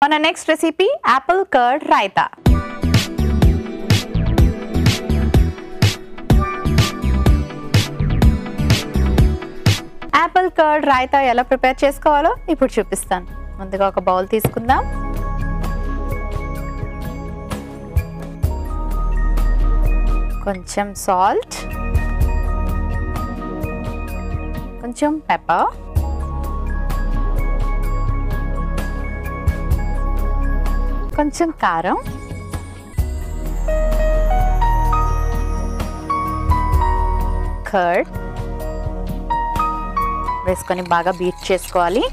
మన next recipe Apple curd raita. Apple curd raita ఎలా prepare చేసుకోవాలో ఇప్పుడు చూపిస్తాను. ముందుగా ఒక బౌల్ తీసుకుందాం. కొంచెం సాల్ట్, కొంచెం పెప్పర్, కొంచెం కారం, కర్డ్ వేసుకొని బాగా బీట్ చేసుకోవాలి.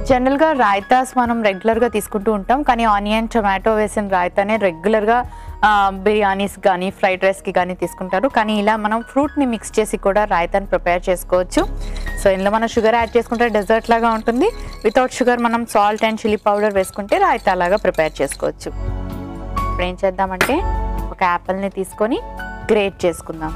జనరల్గా రాయితాస్ మనం రెగ్యులర్గా తీసుకుంటూ ఉంటాం, కానీ ఆనియన్ టొమాటో వేసిన రాయితానే రెగ్యులర్గా బిర్యానీస్ కానీ ఫ్రైడ్ రైస్కి కానీ తీసుకుంటారు. కానీ ఇలా మనం ఫ్రూట్ని మిక్స్ చేసి కూడా రాయితాని ప్రిపేర్ చేసుకోవచ్చు. సో ఇందులో మనం షుగర్ యాడ్ చేసుకుంటే డెజర్ట్ లాగా ఉంటుంది. వితౌట్ షుగర్ మనం సాల్ట్ అండ్ చిల్లీ పౌడర్ వేసుకుంటే రాయితా లాగా ప్రిపేర్ చేసుకోవచ్చు. ఇప్పుడు ఏం చేద్దామంటే ఒక యాపిల్ని తీసుకొని గ్రేట్ చేసుకుందాం.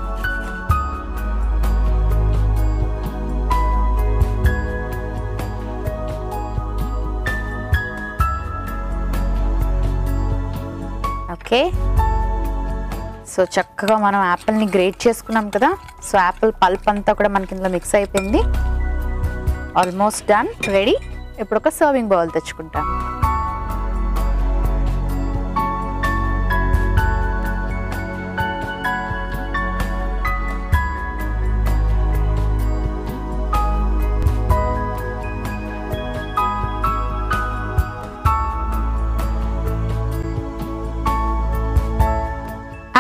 ఓకే, సో చక్కగా మనం యాపిల్ని గ్రేట్ చేసుకున్నాం కదా. సో యాపిల్ పల్ప్ అంతా కూడా మనకి ఇందులో మిక్స్ అయిపోయింది. Almost done, ready. ఇప్పుడు ఒక సర్వింగ్ బౌల్ తెచ్చుకుంటాం.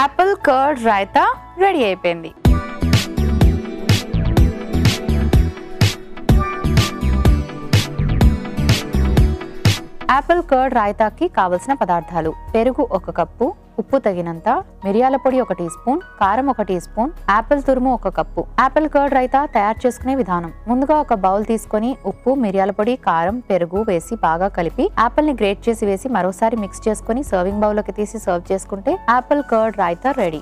యాపిల్ కర్డ్ రైతా రెడీ అయిపోయింది. యాపిల్ కర్డ్ రైతాకి కావలసిన పదార్థాలు: పెరుగు 1 కప్పు, ఉప్పు తగినంత, మిరియాల పొడి 1 టీ స్పూన్, కారం 1 టీ స్పూన్, యాపిల్ తురుము 1 కప్పు. యాపిల్ కర్డ్ రైతా తయారు చేసుకునే విధానం: ముందుగా ఒక బౌల్ తీసుకొని ఉప్పు, మిరియాల పొడి, కారం, పెరుగు వేసి బాగా కలిపి యాపిల్ ని గ్రేట్ చేసి వేసి మరోసారి మిక్స్ చేసుకుని సర్వింగ్ బౌల్ లోకి తీసి సర్వ్ చేసుకుంటే యాపిల్ కర్డ్ రైతా రెడీ.